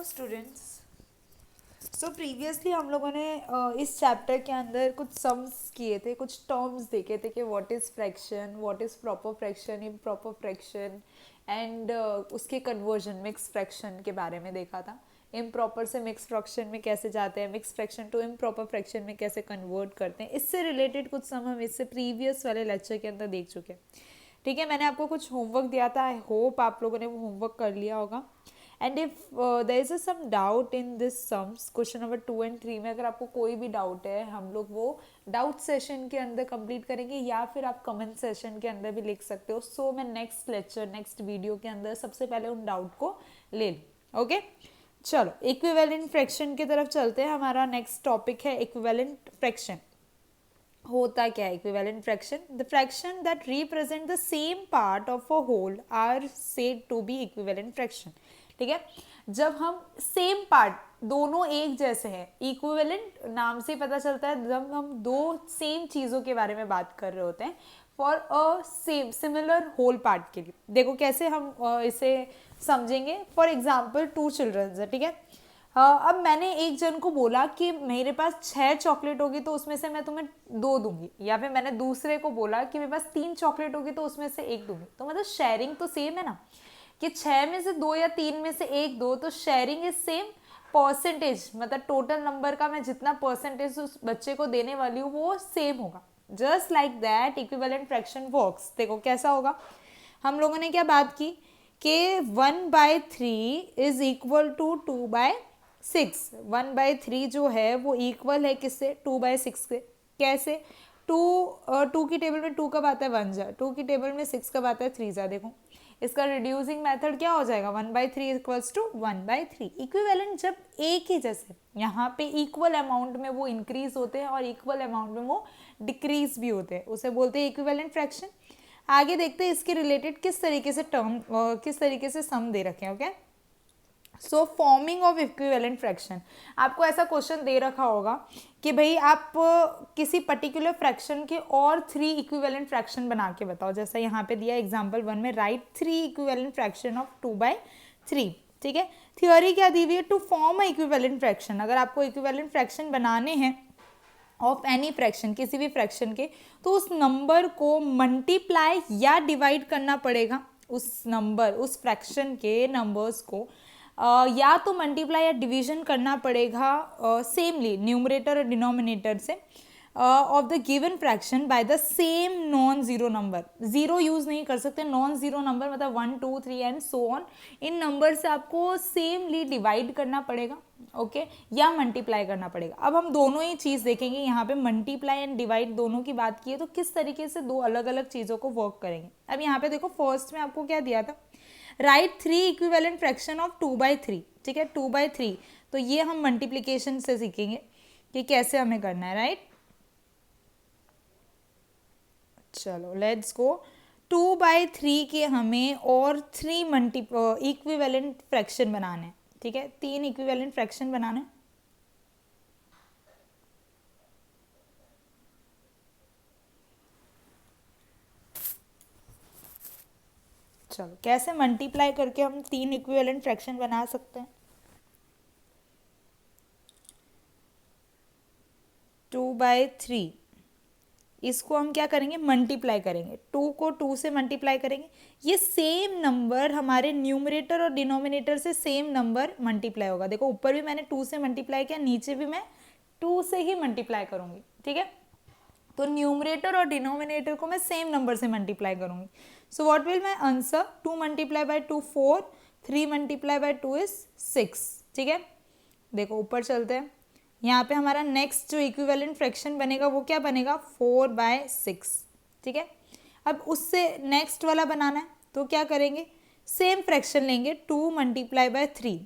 Students. सो previously हम लोगों ने इस चैप्टर के अंदर कुछ सम्स किए थे, कुछ टर्म्स देखे थे कि what is fraction, what is proper fraction, improper fraction and उसके कन्वर्जन मिक्स फ्रैक्शन के बारे में देखा था। इम्प्रॉपर से मिक्स फ्रैक्शन में कैसे जाते हैं, mix fraction to improper fraction में कैसे कन्वर्ट करते हैं, इससे रिलेटेड कुछ सम हम इससे प्रीवियस वाले लेक्चर के अंदर देख चुके हैं। ठीक है, मैंने आपको कुछ होमवर्क दिया था, आई होप आप लोगों ने वो होमवर्क कर लिया होगा। And if there is some doubt in this sums, question number 2 और 3 में अगर आपको कोई भी डाउट है, हम लोग वो डाउट सेशन के अंदर कंप्लीट करेंगे या फिर आप कमेंट सेशन के अंदर भी लिख सकते हो। सो मैं नेक्स्ट लेक्चर, नेक्स्ट वीडियो के अंदर सबसे पहले उन डाउट को ले लूँ। ओके, चलो इक्विवेलेंट फ्रैक्शन की तरफ चलते हैं। हमारा नेक्स्ट टॉपिक है इक्विवेलेंट फ्रैक्शन। होता क्या है equivalent fraction? The fraction that represent the same part of a whole are said to be equivalent fraction. ठीक है, जब हम सेम पार्ट, दोनों एक जैसे हैं, इक्विवेलेंट नाम से पता चलता है जब हम दो सेम चीज़ों के बारे में बात कर रहे होते हैं for a same similar whole part के लिए। देखो कैसे हम इसे समझेंगे। फॉर एग्जाम्पल 2 चिल्ड्रंस है, ठीक है। अब मैंने एक जन को बोला कि मेरे पास 6 चॉकलेट होगी तो उसमें से मैं तुम्हें 2 दूंगी, या फिर मैंने दूसरे को बोला कि मेरे पास 3 चॉकलेट होगी तो उसमें से 1 दूंगी। तो मतलब शेयरिंग तो सेम है ना, कि 6 में से 2 या 3 में से 1 दो, तो शेयरिंग इज सेम। परसेंटेज मतलब टोटल नंबर का मैं जितना परसेंटेज उस बच्चे को देने वाली हूँ वो सेम होगा। Just like that equivalent fraction works. देखो कैसा होगा। हम लोगों ने क्या बात की कि 1/3 इज इक्वल टू 2/6। 1/3 जो है वो इक्वल है किससे? 2/6 के। कैसे? टू की टेबल में 2 कब आता है? 1 जा। 2 की टेबल में 6 कब आता है? 3 जा। देखो इसका रिड्यूसिंग मेथड क्या हो जाएगा? 1/3 इक्वल्स टू 1/3। इक्विवेलेंट जब एक ही जैसे, यहाँ पे इक्वल अमाउंट में वो इंक्रीज होते हैं और इक्वल अमाउंट में वो डिक्रीज भी होते हैं, उसे बोलते हैं इक्विवेलेंट फ्रैक्शन। आगे देखते हैं इसके रिलेटेड किस तरीके से टर्म, किस तरीके से सम दे रखे हैं। Okay, so forming of equivalent fraction. आपको ऐसा क्वेश्चन दे रखा होगा कि भाई आप किसी पर्टिकुलर फ्रैक्शन के और 3 इक्विवेलेंट फ्रैक्शन बना के बताओ। जैसा यहाँ पे दिया एग्जांपल 1 में, राइट 3 इक्विवेलेंट फ्रैक्शन ऑफ 2/3। ठीक है, थ्योरी क्या दी हुई है? To form a equivalent fraction. अगर आपको इक्विवेलेंट फ्रैक्शन बनाने हैं ऑफ एनी फ्रैक्शन, किसी भी फ्रैक्शन के, तो उस नंबर को मल्टीप्लाई या डिवाइड करना पड़ेगा। उस नंबर, उस फ्रैक्शन के नंबर्स को या तो मल्टीप्लाई या डिवीजन करना पड़ेगा सेमली न्यूमरेटर और डिनोमिनेटर से of the given fraction by the same non zero number. Zero use नहीं कर सकते, नॉन जीरो नंबर मतलब 1 2 3 and so on. In number से आपको सेमली डिवाइड करना पड़ेगा, ओके या मल्टीप्लाई करना पड़ेगा। अब हम दोनों ही चीज़ देखेंगे। यहाँ पे मल्टीप्लाई एंड डिवाइड दोनों की बात की है तो किस तरीके से दो अलग अलग चीज़ों को वर्क करेंगे। अब यहाँ पे देखो फर्स्ट में आपको क्या दिया था? Right 3 equivalent fraction of 2/3। ठीक है, 2/3, तो ये हम मल्टीप्लीकेशन से सीखेंगे कि कैसे हमें करना है। राइट, चलो लेट्स गो। 2/3 के हमें और 3 इक्विवेलेंट फ्रैक्शन बनाने हैं। ठीक है, 3 इक्विवेलेंट फ्रैक्शन बनाने हैं। चलो कैसे मल्टीप्लाई करके हम 3 इक्विवेलेंट फ्रैक्शन बना सकते हैं? 2/3 इसको हम क्या करेंगे? मल्टीप्लाई करेंगे। 2 को 2 से मल्टीप्लाई करेंगे। ये सेम नंबर हमारे न्यूमरेटर और डिनोमिनेटर से सेम नंबर मल्टीप्लाई होगा। देखो ऊपर भी मैंने 2 से मल्टीप्लाई किया, नीचे भी मैं 2 से ही मल्टीप्लाई करूंगी। ठीक है, तो न्यूमरेटर और डिनोमिनेटर को मैं सेम नंबर से मल्टीप्लाई करूंगी। So what will my answer? 2 multiply by 2 4, 3 multiply by 2 is 6। ठीक है, देखो ऊपर चलते हैं। यहाँ पे हमारा नेक्स्ट जो इक्विवेलेंट फ्रैक्शन बनेगा वो क्या बनेगा? 4/6। ठीक है, अब उससे नेक्स्ट वाला बनाना है तो क्या करेंगे? सेम फ्रैक्शन लेंगे, 2 मल्टीप्लाई बाय 3।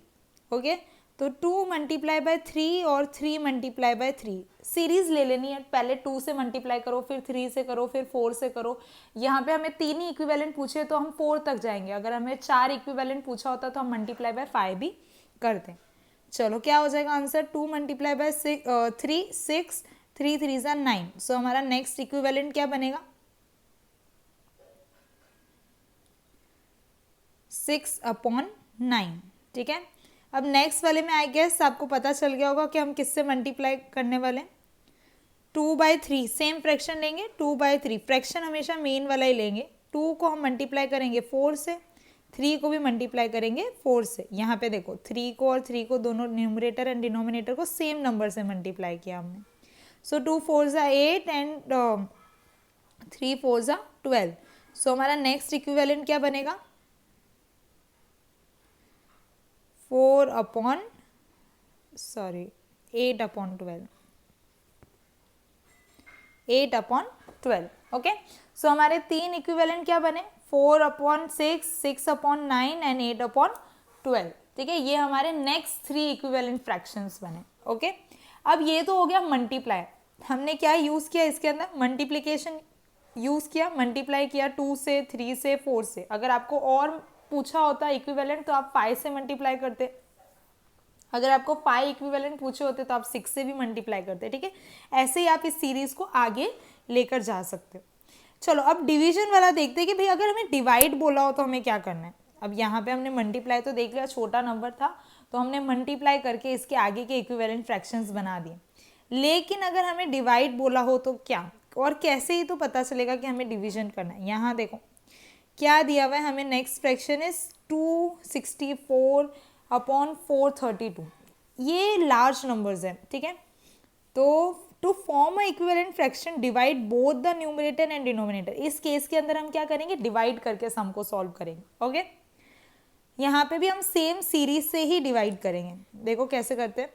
ओके, तो 2 मल्टीप्लाई बाय 3 और 3 मल्टीप्लाई बाय 3 सीरीज ले लेनी है। पहले 2 से मल्टीप्लाई करो, फिर 3 से करो, फिर 4 से करो। यहाँ पे हमें 3 ही इक्विवेलेंट पूछे तो हम 4 तक जाएंगे। अगर हमें 4 इक्विवेलेंट पूछा होता तो हम मल्टीप्लाई बाय 5 भी करते हैं। चलो क्या हो जाएगा आंसर? 2 मल्टीप्लाई बाय 3 6, 3 3 ज़ा 9। सो हमारा नेक्स्ट इक्विवेलेंट क्या बनेगा? 6/9। ठीक है, अब नेक्स्ट वाले में आई गेस आपको पता चल गया होगा कि हम किससे मल्टीप्लाई करने वाले हैं। 2/3 सेम फ्रैक्शन लेंगे, 2/3 फ्रैक्शन हमेशा मेन वाला ही लेंगे। 2 को हम मल्टीप्लाई करेंगे 4 से, 3 को भी मल्टीप्लाई करेंगे 4 से। यहाँ पे देखो 3 को और 3 को दोनों न्यूमरेटर एंड डिनोमिनेटर को सेम नंबर से मल्टीप्लाई किया हमने। सो 2 4 8 एंड 3 4 12। सो हमारा नेक्स्ट इक्विवेलेंट क्या बनेगा, 8/12, 8/12। ओके, सो हमारे तीन इक्विवेलेंट क्या बने, 4/6, 6/9 एंड 8/12। ठीक है, ये हमारे नेक्स्ट 3 इक्विवेलेंट फ्रैक्शंस बने। ओके, अब ये तो हो गया मल्टीप्लाई। हमने क्या यूज़ किया इसके अंदर, मल्टीप्लिकेशन यूज़ किया, मल्टीप्लाई किया 2 से, 3 से, 4 से। अगर आपको और पूछा होता इक्विवेलेंट तो आप 5 से मल्टीप्लाई करते। अगर आपको 5 इक्विवेलेंट पूछे होते तो आप 6 से भी मल्टीप्लाई करते। ठीक है, ऐसे ही आप इस सीरीज को आगे लेकर जा सकते हो। चलो अब डिवीजन वाला देखते हैं कि भाई अगर हमें डिवाइड बोला हो तो हमें क्या करना है। अब यहाँ पे हमने मल्टीप्लाई तो देख लिया, छोटा नंबर था तो हमने मल्टीप्लाई करके इसके आगे के इक्विवेलेंट फ्रैक्शंस बना दिए। लेकिन अगर हमें डिवाइड बोला हो तो क्या और कैसे, ही तो पता चलेगा कि हमें डिवीजन करना है। यहाँ देखो क्या दिया हुआ है हमें, नेक्स्ट फ्रैक्शन इज 264/432। ये लार्ज नंबर्स हैं। ठीक है, तो to form a equivalent fraction divide both the numerator and denominator. इस केस के अंदर हम क्या करेंगे, डिवाइड करके सम को सॉल्व करेंगे। ओके, यहाँ पे भी हम सेम सीरीज से ही डिवाइड करेंगे। देखो कैसे करते हैं।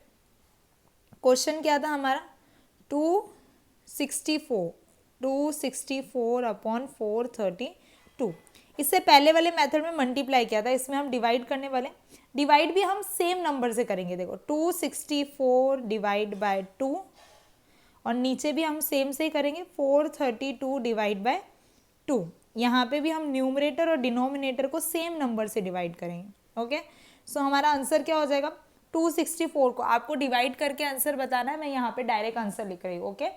क्वेश्चन क्या था हमारा, 264/432। इससे पहले वाले मेथड में मल्टीप्लाई किया था, इसमें हम डिवाइड करने वाले। डिवाइड भी हम सेम नंबर से करेंगे। देखो 264 डिवाइड बाय 2 और नीचे भी हम सेम से ही करेंगे 432 डिवाइड बाय 2। यहाँ पे भी हम न्यूमरेटर और डिनोमिनेटर को सेम नंबर से डिवाइड करेंगे। ओके, सो हमारा आंसर क्या हो जाएगा, 264 को आपको डिवाइड करके आंसर बताना है। मैं यहाँ पे डायरेक्ट आंसर लिख रही हूँ। ओके,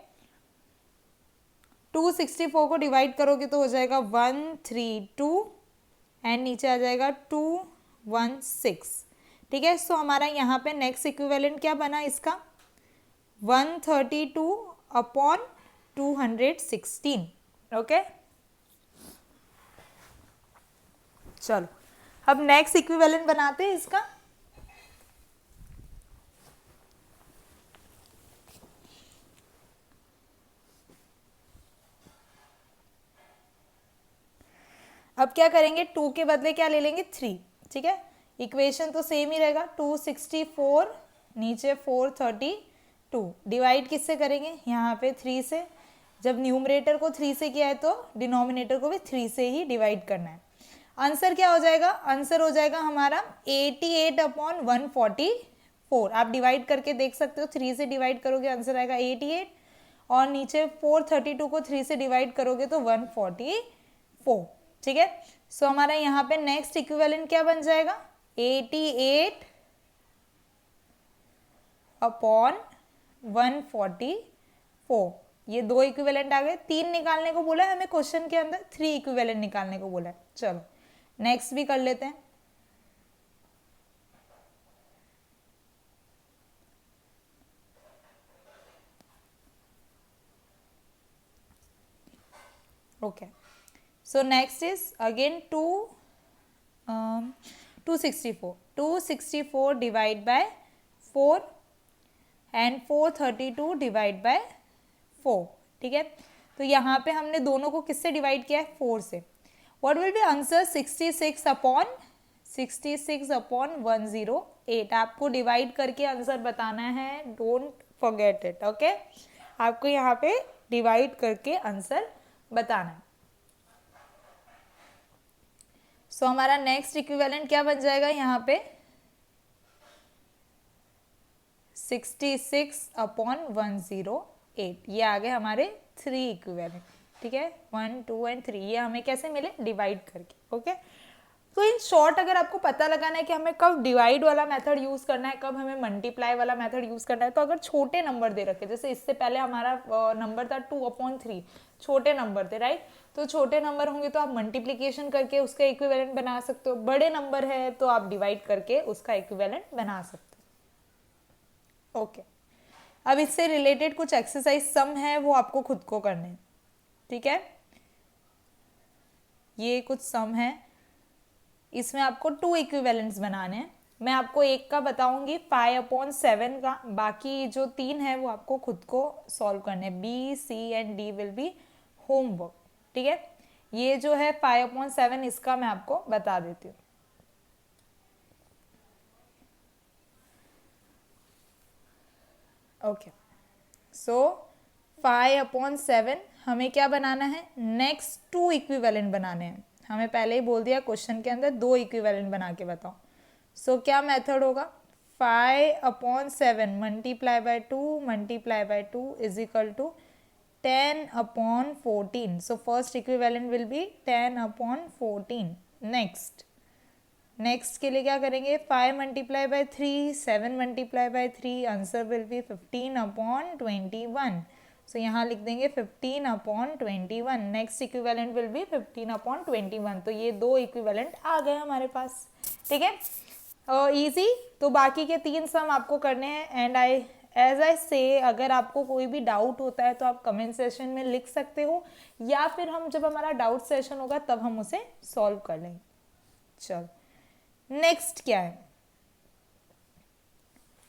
264 को डिवाइड करोगे तो हो जाएगा 132 एंड नीचे आ जाएगा 216। ठीक है, सो हमारा यहाँ पे नेक्स्ट इक्विवेलेंट क्या बना इसका, 132/216। ओके, चलो अब नेक्स्ट इक्विवेलेंट बनाते हैं इसका। अब क्या करेंगे, 2 के बदले क्या ले लेंगे, 3। ठीक है, इक्वेशन तो सेम ही रहेगा, 264 नीचे 432। डिवाइड किससे करेंगे, यहाँ पे 3 से। जब न्यूमरेटर को 3 से किया है तो डिनोमिनेटर को भी 3 से ही डिवाइड करना है। आंसर क्या हो जाएगा, आंसर हो जाएगा हमारा 88/144। आप डिवाइड करके देख सकते हो, 3 से डिवाइड करोगे आंसर आएगा 88 और नीचे 432 को 3 से डिवाइड करोगे तो 144। ठीक है, सो हमारा यहाँ पे नेक्स्ट इक्विवेलेंट क्या बन जाएगा, 88/144। ये 2 इक्विवेलेंट आ गए। 3 निकालने को बोला है हमें क्वेश्चन के अंदर, 3 इक्विवेलेंट निकालने को बोला है। चलो नेक्स्ट भी कर लेते हैं। Okay, so next is again 264 divide by 4 and 432 divide by 4। ठीक है, तो यहाँ पे हमने दोनों को किससे डिवाइड किया है, 4 से। What will be answer, 66/108। आपको डिवाइड करके आंसर बताना है, डोंट फॉरगेट इट। ओके, आपको यहाँ पे डिवाइड करके आंसर बताना है। सो हमारा नेक्स्ट इक्विवेलेंट क्या बन जाएगा यहाँ पे, 66/108। ये आ गए हमारे 3 इक्विवेलेंट। ठीक है, 1 2 एंड 3, ये हमें कैसे मिले, डिवाइड करके। ओके, तो इन शॉर्ट अगर आपको पता लगाना है कि हमें कब डिवाइड वाला मेथड यूज करना है, कब हमें मल्टीप्लाई वाला मेथड यूज करना है, तो अगर छोटे नंबर दे रखे, जैसे इससे पहले हमारा नंबर था 2/3, छोटे नंबर थे राइट, तो छोटे नंबर होंगे तो आप मल्टीप्लीकेशन करके उसका इक्विवेलेंट बना सकते हो, बड़े नंबर है तो आप डिवाइड करके उसका इक्विवेलेंट बना सकते हो। ओके, अब इससे रिलेटेड कुछ एक्सरसाइज सम है वो आपको खुद को करने हैं, ठीक है। ये कुछ सम है, इसमें आपको 2 इक्विवेलेंट्स बनाने हैं। मैं आपको एक का बताऊंगी 5/7 का, बाकी जो 3 है वो आपको खुद को सॉल्व करने हैं। B, C and D will be homework, ठीक है। ये जो है 5/7 इसका मैं आपको बता देती हूँ। ओके, सो 5/7 हमें क्या बनाना है, नेक्स्ट 2 इक्विवेलेंट बनाने हैं। हमें पहले ही बोल दिया क्वेश्चन के अंदर 2 इक्विवेलेंट बना के बताओ। सो क्या मेथड होगा, 5/7 multiply by 2 is equal to 10/14। So first equivalent will be 10/14। Next के लिए क्या करेंगे, 5 multiply by 3, 7 multiply by 3, answer will be 15/21। So यहाँ लिख देंगे 15/21। Next equivalent will be 15/21। तो ये 2 इक्विवेलेंट आ गए हमारे पास, ठीक है। इजी, तो बाकी के 3 सम आपको करने हैं। एंड एज आई से, अगर आपको कोई भी डाउट होता है तो आप कमेंट सेशन में लिख सकते हो, या फिर हम जब हमारा डाउट सेशन होगा तब हम उसे सॉल्व कर लेंगे। चलो नेक्स्ट क्या है,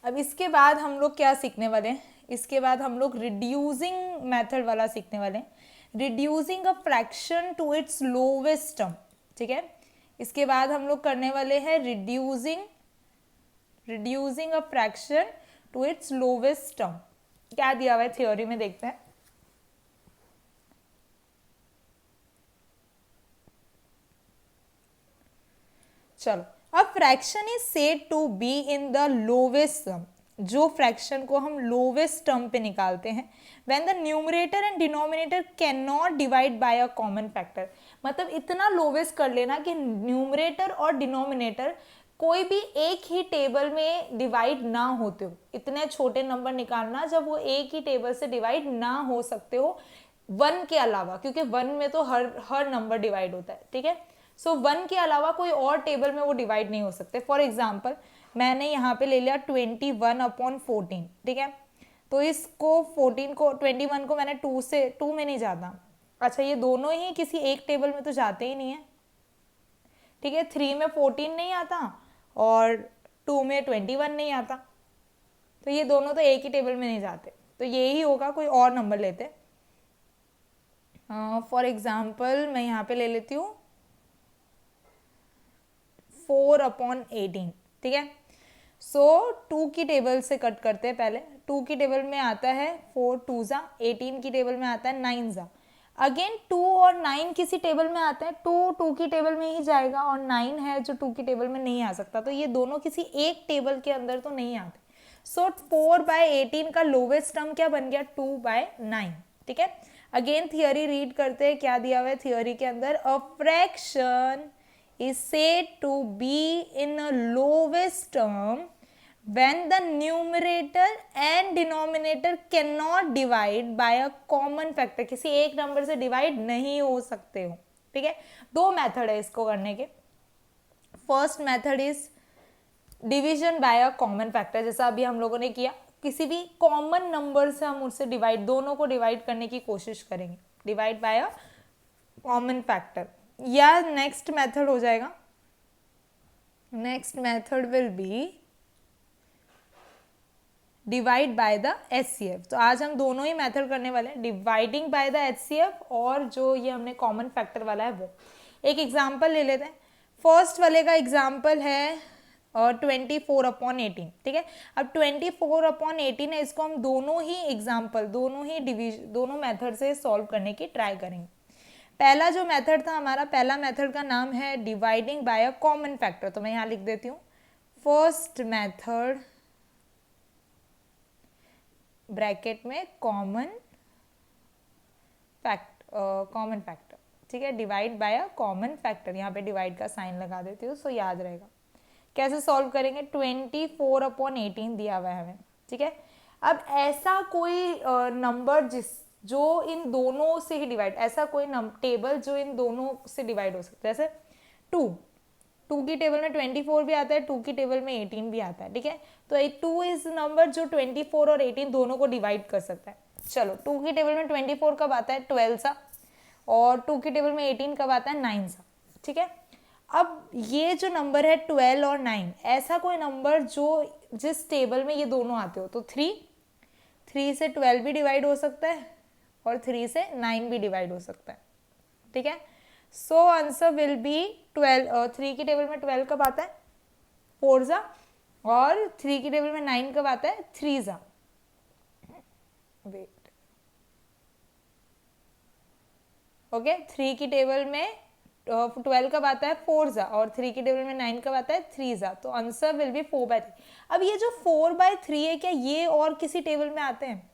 अब इसके बाद हम लोग क्या सीखने वाले हैं, इसके बाद हम लोग रिड्यूसिंग मेथड वाला सीखने वाले हैं, reducing a fraction to its lowest term, ठीक है। इसके बाद हम लोग करने वाले हैं reducing a fraction to its lowest term. क्या दिया हुआ है थ्योरी में, देखते हैं। चलो, अब fraction is said to be in the lowest term, जो फ्रैक्शन को हम लोवेस्ट टर्म पे निकालते हैं, when the numerator and denominator can not divide by a common factor. मतलब इतना लोवेस्ट कर लेना कि न्यूमरेटर और डिनोमिनेटर कोई भी एक ही टेबल में डिवाइड ना होते हो। इतने छोटे नंबर निकालना जब वो एक ही टेबल से डिवाइड ना हो सकते हो, 1 के अलावा, क्योंकि 1 में तो हर नंबर डिवाइड होता है, ठीक है। सो 1 के अलावा कोई और टेबल में वो डिवाइड नहीं हो सकते। फॉर एग्जाम्पल मैंने यहाँ पे ले लिया 21/14, ठीक है। तो इसको 14 को 21 को मैंने 2 में नहीं जाता। अच्छा, ये दोनों ही किसी एक टेबल में तो जाते ही नहीं है, ठीक है। 3 में 14 नहीं आता और 2 में 21 नहीं आता, तो ये दोनों तो एक ही टेबल में नहीं जाते। तो यही होगा, कोई और नंबर लेते। फॉर एग्जाम्पल मैं यहाँ पे ले लेती हूँ 4/18, ठीक है। सो 2 की टेबल से कट करते हैं पहले। 2 की टेबल में आता है 4 2 जा, 18 की टेबल में आता है 9 जा। अगेन 2 और 9 किसी टेबल में आते हैं, 2 की टेबल में ही जाएगा, और 9 है जो 2 की टेबल में नहीं आ सकता। तो ये दोनों किसी एक टेबल के अंदर तो नहीं आते। सो 4/18 का लोवेस्ट टर्म क्या बन गया, 2/9, ठीक है। अगेन थियोरी रीड करते हैं, क्या दिया हुआ है थियोरी के अंदर, a fraction is said to be in a lowest term when the numerator and denominator cannot divide by a common factor। किसी एक नंबर से डिवाइड नहीं हो सकते हो, ठीक है। 2 मेथड है इसको करने के। First method is division bye a common factor, जैसा अभी हम लोगों ने किया। किसी भी कॉमन नंबर से हम उससे डिवाइड, दोनों को डिवाइड करने की कोशिश करेंगे, divide by a common factor. या नेक्स्ट मेथड हो जाएगा, next method will be divide by the HCF। तो आज हम दोनों ही मेथड करने वाले हैं, डिवाइडिंग बाय द HCF और जो ये हमने कॉमन फैक्टर वाला है वो। एक एग्जांपल ले लेते हैं। फर्स्ट वाले का एग्जांपल है 24/18, ठीक है। अब 24/18 है, इसको हम दोनों ही एग्जाम्पल, दोनों मेथड से सॉल्व करने की ट्राई करेंगे। पहला जो मेथड था हमारा, पहला मेथड का नाम है dividing by a common factor. तो मैं यहाँ लिख देती हूँ फर्स्ट मेथड ब्रैकेट में कॉमन फैक्टर, ठीक है, divide by a common factor, यहाँ पे डिवाइड का साइन लगा देती हूँ सो याद रहेगा। कैसे सॉल्व करेंगे, 24/18 दिया हुआ है हमें, ठीक है। अब ऐसा कोई नंबर जो इन दोनों से ही डिवाइड, ऐसा कोई टेबल जो इन दोनों से डिवाइड हो सकता है, जैसे 2 की टेबल में 24 भी आता है, 2 की टेबल में 18 भी आता है, ठीक है। तो 2 इज नंबर जो 24 और 18 दोनों को डिवाइड कर सकता है। चलो 2 की टेबल में 24 कब आता है, 12 सा, और 2 की टेबल में 18 कब आता है, 9 सा, ठीक है। अब ये जो नंबर है 12 और 9, ऐसा कोई नंबर जो जिस टेबल में ये दोनों आते हो, तो 3 से 12 भी डिवाइड हो सकता है और 3 से 9 भी डिवाइड हो सकता है, ठीक है। So answer will B 12। 3 की टेबल में 12 कब आता है, 4 ज़ा, और 3 की टेबल में 9 कब आता है, 3 ज़ा। वेट, ओके, 3 की टेबल में 12 कब आता है, 4 ज़ा, और 3 की टेबल में 9 कब आता है, 3 ज़ा। तो आंसर विल बी 4/3। अब ये जो 4/3 है, क्या ये और किसी टेबल में आते हैं,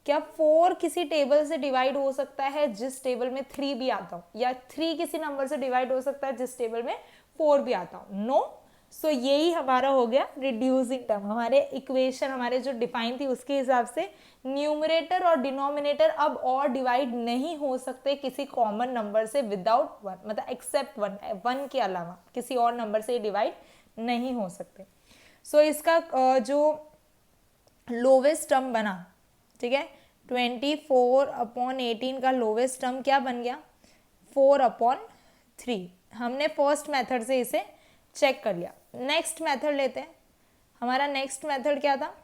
क्या 4 किसी टेबल से डिवाइड हो सकता है जिस टेबल में 3 भी आता हो, या 3 किसी नंबर से डिवाइड हो सकता है जिस टेबल में 4 भी आता हो, नो। सो यही हमारा हो गया रिड्यूसिंग टर्म। हमारे इक्वेशन, हमारे जो डिफाइन थी उसके हिसाब से न्यूमरेटर और डिनोमिनेटर अब और डिवाइड नहीं हो सकते किसी कॉमन नंबर से विदाउट 1, मतलब एक्सेप्ट 1 के अलावा किसी और नंबर से डिवाइड नहीं हो सकते। सो इसका जो लोवेस्ट टर्म बना, ठीक है, 24/18 का लोवेस्ट टर्म क्या बन गया, 4/3। हमने फर्स्ट मेथड से इसे चेक कर लिया। नेक्स्ट मेथड लेते हैं। हमारा नेक्स्ट मेथड क्या था,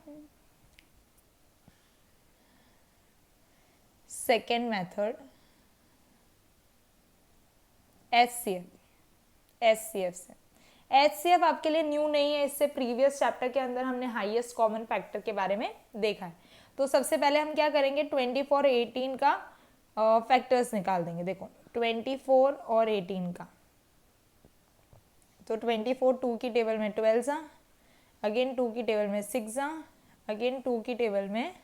सेकेंड मेथड, एचसीएफ से। एचसीएफ आपके लिए न्यू नहीं है, इससे प्रीवियस चैप्टर के अंदर हमने हाईएस्ट कॉमन फैक्टर के बारे में देखा है। तो सबसे पहले हम क्या करेंगे, 24 18 का फैक्टर्स निकाल देंगे। देखो 24 और 18 का, तो 24 2 की टेबल में 12 सा, अगेन 2 की टेबल में 6 सा, अगेन 2 की टेबल में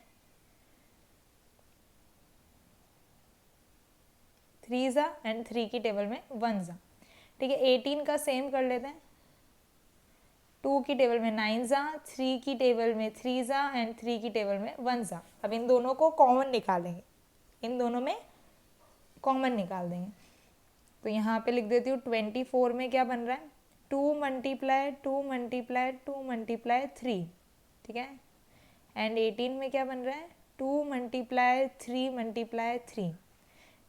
3 सा, एंड 3 की टेबल में 1 सा, ठीक है। 18 का सेम कर लेते हैं, 2 की टेबल में 9 सा, 3 की टेबल में 3 सा, एंड 3 की टेबल में 1 सा। अब इन दोनों को कॉमन निकालेंगे, इन दोनों में कॉमन निकाल देंगे। तो यहाँ पे लिख देती हूँ 24 में क्या बन रहा है, 2 × 2 × 2 × 3, ठीक है। एंड 18 में क्या बन रहा है, 2 × 3 × 3।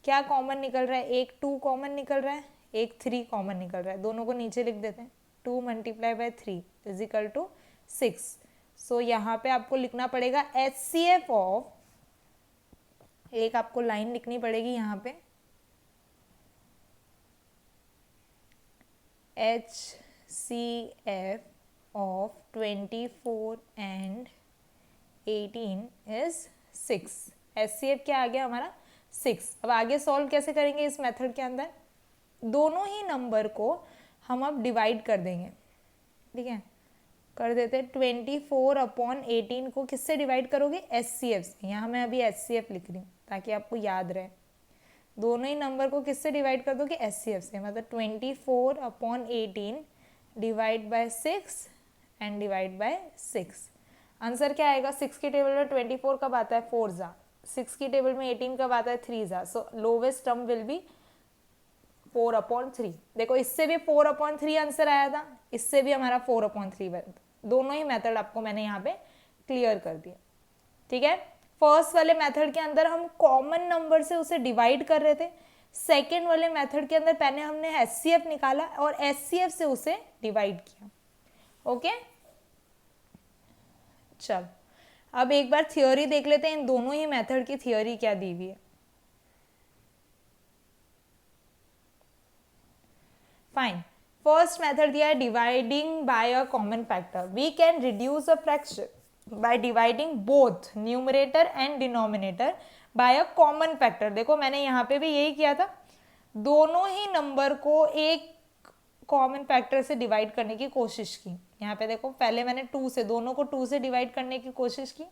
क्या कॉमन निकल रहा है, एक 2 कॉमन निकल रहा है, एक 3 कॉमन निकल रहा है। दोनों को नीचे लिख देते हैं, 2 × 3 = 6। सो यहाँ पे आपको लिखना पड़ेगा HCF ऑफ, एक आपको लाइन लिखनी पड़ेगी यहाँ पे, HCF of 24 and 18 is 6। HCF क्या आ गया हमारा, 6। अब आगे सॉल्व कैसे करेंगे इस मेथड के अंदर, दोनों ही नंबर को हम अब डिवाइड कर देंगे, ठीक है। कर देते हैं 24/18 को किससे डिवाइड करोगे, HCF से। यहाँ मैं अभी HCF लिख रही हूँ ताकि आपको याद रहे। दोनों ही नंबर को किससे डिवाइड कर दोगे, HCF से। मतलब 24/18 divide by 6 and divide by 6। Answer क्या आएगा, 6 की टेबल में 24 कब आता है, 4 ज़ा, 6 की टेबल में 18 कब आता है, 3 ज़ा। सो लोवेस्ट टर्म विल बी 4/3। देखो इससे भी 4/3 आंसर आया था, इससे भी हमारा 4/3 बनता। दोनों ही मेथड आपको मैंने यहाँ पे क्लियर कर दिया, ठीक है। फर्स्ट वाले मेथड के अंदर हम कॉमन नंबर से उसे डिवाइड कर रहे थे, सेकेंड वाले मेथड के अंदर पहले हमने HCF निकाला और HCF से उसे डिवाइड किया, ओके। चल अब एक बार थियोरी देख लेते हैं, इन दोनों ही मेथड की थियोरी क्या दी हुई है। फाइन, फर्स्ट मेथड दिया है dividing by a common factor. We can reduce a fraction by dividing both numerator and denominator by a common factor. देखो मैंने यहाँ पे भी यही किया था, दोनों ही नंबर को एक कॉमन फैक्टर से डिवाइड करने की कोशिश की। यहाँ पे देखो पहले मैंने 2 से, दोनों को 2 से डिवाइड करने की कोशिश की।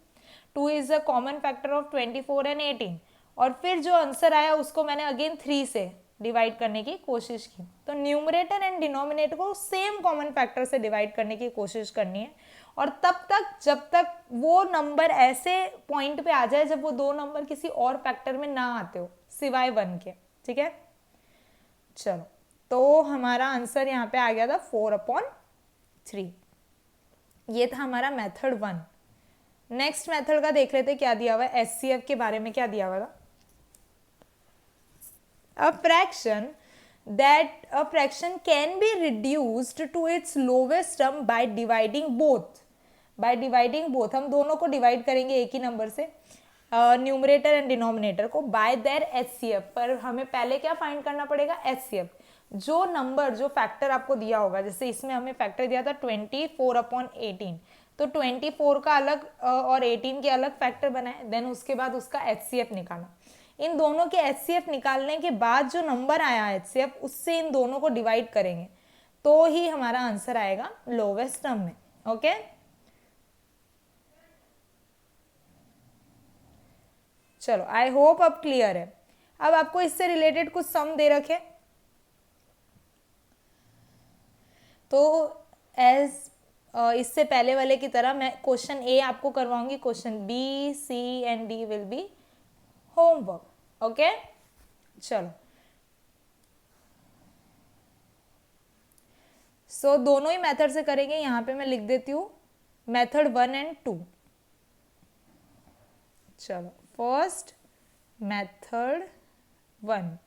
2 is a common factor of 24 and 18, और फिर जो आंसर आया उसको मैंने अगेन 3 से डिवाइड करने की कोशिश की। तो न्यूमरेटर एंड डिनोमिनेटर को सेम कॉमन फैक्टर से डिवाइड करने की कोशिश करनी है, और तब तक जब तक वो नंबर ऐसे पॉइंट पे आ जाए जब वो दो नंबर किसी और फैक्टर में ना आते हो सिवाय 1 के। ठीक है, चलो, तो हमारा आंसर यहाँ पे आ गया था 4/3। ये था हमारा मेथड 1। नेक्स्ट मेथड का देख लेते क्या दिया हुआ है, एचसीएफ के बारे में क्या दिया हुआ था। A fraction can be reduced to its lowest term by dividing both. हम दोनों को डिवाइड करेंगे एक ही नंबर से, न्यूमरेटर एंड डिनोमिनेटर को, बाय देयर एचसीएफ। पर हमें पहले क्या फाइंड करना पड़ेगा, एचसीएफ। जो नंबर, जो फैक्टर आपको दिया होगा, जैसे इसमें हमें फैक्टर दिया था 24/18, तो 24 का अलग और 18 के अलग फैक्टर बनाए, देन उसके बाद उसका एचसीएफ निकाला। इन दोनों के एचसीएफ निकालने के बाद जो नंबर आया एचसीएफ, उससे इन दोनों को डिवाइड करेंगे तो ही हमारा आंसर आएगा लोवेस्ट टर्म में। ओके, चलो, आई होप अब क्लियर है। अब आपको इससे रिलेटेड कुछ सम दे रखे, तो एज इससे पहले वाले की तरह मैं क्वेश्चन ए आपको करवाऊंगी, question B, C and D will be homework. Okay, चलो, सो दोनों ही मेथड से करेंगे। यहां पे मैं लिख देती हूं मेथड 1 एंड 2। चलो, फर्स्ट मेथड 1।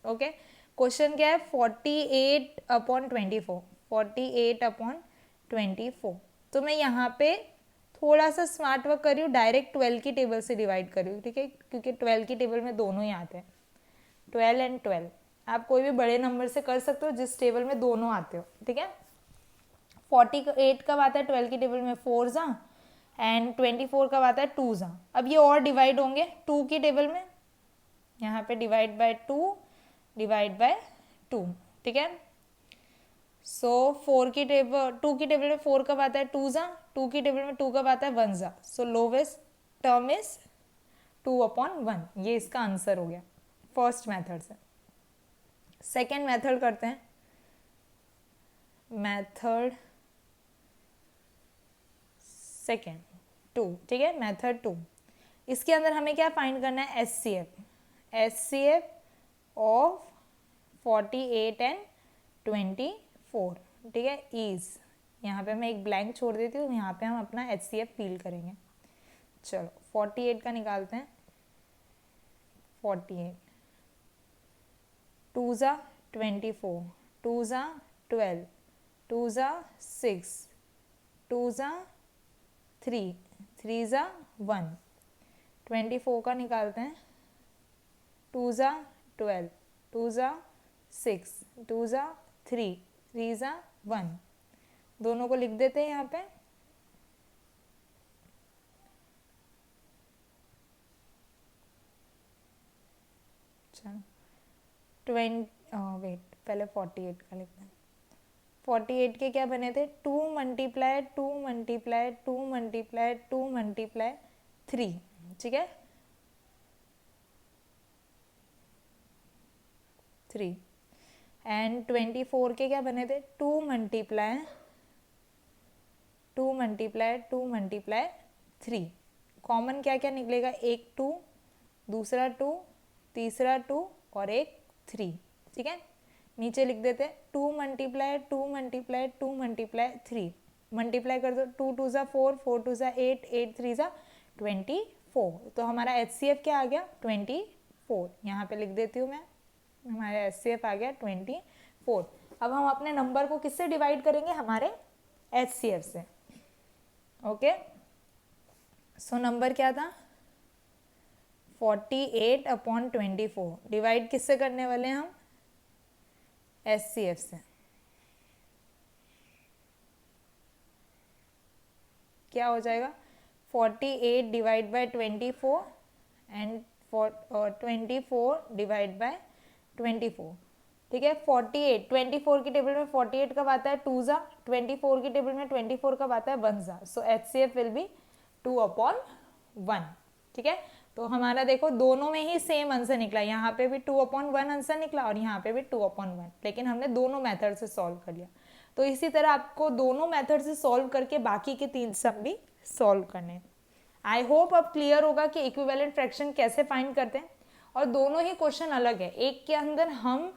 ओके, क्वेश्चन क्या है, 48/24, 48/24। तो मैं यहाँ पे थोड़ा सा स्मार्ट वर्क कर रही हूँ, डायरेक्ट 12 की टेबल से डिवाइड कर रही हूँ। ठीक है, क्योंकि 12 की टेबल में दोनों ही आते हैं, 12 एंड 12। आप कोई भी बड़े नंबर से कर सकते हो जिस टेबल में दोनों आते हो। ठीक है, 48 कब आता है 12 की टेबल में, 4 जा, एंड 24 कब आता है 2 जा। अब ये और डिवाइड होंगे 2 की टेबल में, यहाँ पे डिवाइड बाय 2, डिवाइड बाय 2। ठीक है, सो 4 की टेबल, 2 की टेबल में 4 कब आता है 2 जा, 2 की टेबल में 2 कब आता है 1 जा। सो लोवेस्ट टर्म इज 2/1। ये इसका आंसर हो गया फर्स्ट मेथड से। सेकेंड मेथड करते हैं, मेथड सेकेंड 2। ठीक है, मेथड 2। इसके अंदर हमें क्या फाइंड करना है, एचसीएफ ऑफ 48 एंड 24। ठीक है, इज, यहाँ पे मैं एक ब्लैंक छोड़ देती हूँ, यहाँ पे हम अपना एचसीएफ फील करेंगे। चलो, 48 का निकालते हैं, 48, 2 जा 24, 2 जा 12, 2 जा 6, 2 जा 3, 3 जा 1। 24 का निकालते हैं, 2 जा 12, 2 जा 6, 2 जा 3, 3 जा 1। दोनों को लिख देते हैं यहाँ पे। चलो, वेट, पहले 48 का लिखते हैं। 48 के क्या बने थे, 2 मल्टीप्लाई 2 मल्टीप्लाई 2 मल्टीप्लाई 2 मल्टीप्लाई 3। ठीक है, 3। एंड 24 के क्या बने थे, 2 मल्टीप्लाई 2 मल्टीप्लाई 2 मल्टीप्लाई 3। कॉमन क्या क्या निकलेगा, एक 2, दूसरा 2, तीसरा 2 और एक 3। ठीक है, नीचे लिख देते हैं 2 मल्टीप्लाई 2 मल्टीप्लाई 2 मल्टीप्लाई 3। मल्टीप्लाई कर दो, 2 2 जा 4, 4 2 जा 8, 8 3 जा 24। तो हमारा एचसीएफ क्या आ गया, 24। यहाँ पे लिख देती हूँ मैं, हमारा एचसीएफ आ गया 24। अब हम अपने नंबर को किससे डिवाइड करेंगे, हमारे एचसीएफ से। ओके, सो नंबर क्या था, 48/24। डिवाइड किससे करने वाले हैं हम, एचसीएफ से। क्या हो जाएगा, 48 divide by 24 and 24 divide by 24। ठीक है, 48, 24 की टेबल में 48 कब आता है 2 जा, 24 की टेबल में 24 कब आता है 1 जा। सो एचसीएफ विल बी 2/1। ठीक है, तो हमारा देखो दोनों में ही सेम आंसर निकला, यहाँ पे भी 2/1 आंसर निकला और यहाँ पे भी 2/1, लेकिन हमने दोनों मेथड से सॉल्व कर लिया। तो इसी तरह आपको दोनों मेथड से सॉल्व करके बाकी के 3 सम भी सॉल्व करने। आई होप अब क्लियर होगा कि इक्विवेलेंट फ्रैक्शन कैसे फाइंड करते हैं। और दोनों ही क्वेश्चन अलग है, एक के अंदर हम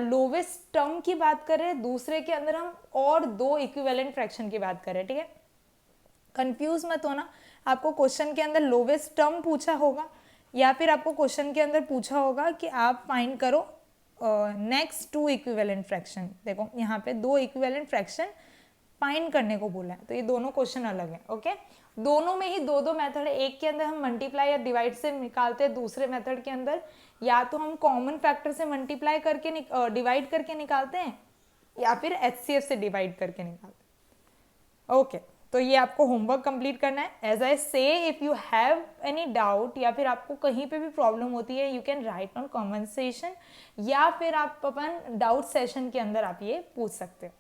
लोवेस्ट टर्म की बात कर रहे हैं, दूसरे के अंदर हम और 2 इक्विवेलेंट फ्रैक्शन की बात कर रहे हैं, ठीक है। कंफ्यूज मत होना, आपको क्वेश्चन के अंदर लोवेस्ट टर्म पूछा होगा या फिर आपको क्वेश्चन के अंदर पूछा होगा कि आप फाइंड करो नेक्स्ट 2 इक्विवेलेंट फ्रैक्शन। देखो यहाँ पे 2 इक्विवेलेंट फ्रैक्शन फाइंड करने को बोला है, तो ये दोनों क्वेश्चन अलग है, ओके। दोनों में ही 2 मेथड है, एक के अंदर हम मल्टीप्लाई या डिवाइड से निकालते हैं, दूसरे मेथड के अंदर या तो हम कॉमन फैक्टर से मल्टीप्लाई करके डिवाइड करके निकालते हैं या फिर HCF से डिवाइड करके निकालते हैं, ओके। तो ये आपको होमवर्क कंप्लीट करना है। एज आई से if you have any doubt या फिर आपको कहीं पे भी प्रॉब्लम होती है, you can write on comment session या फिर आप अपन डाउट सेशन के अंदर आप ये पूछ सकते हो।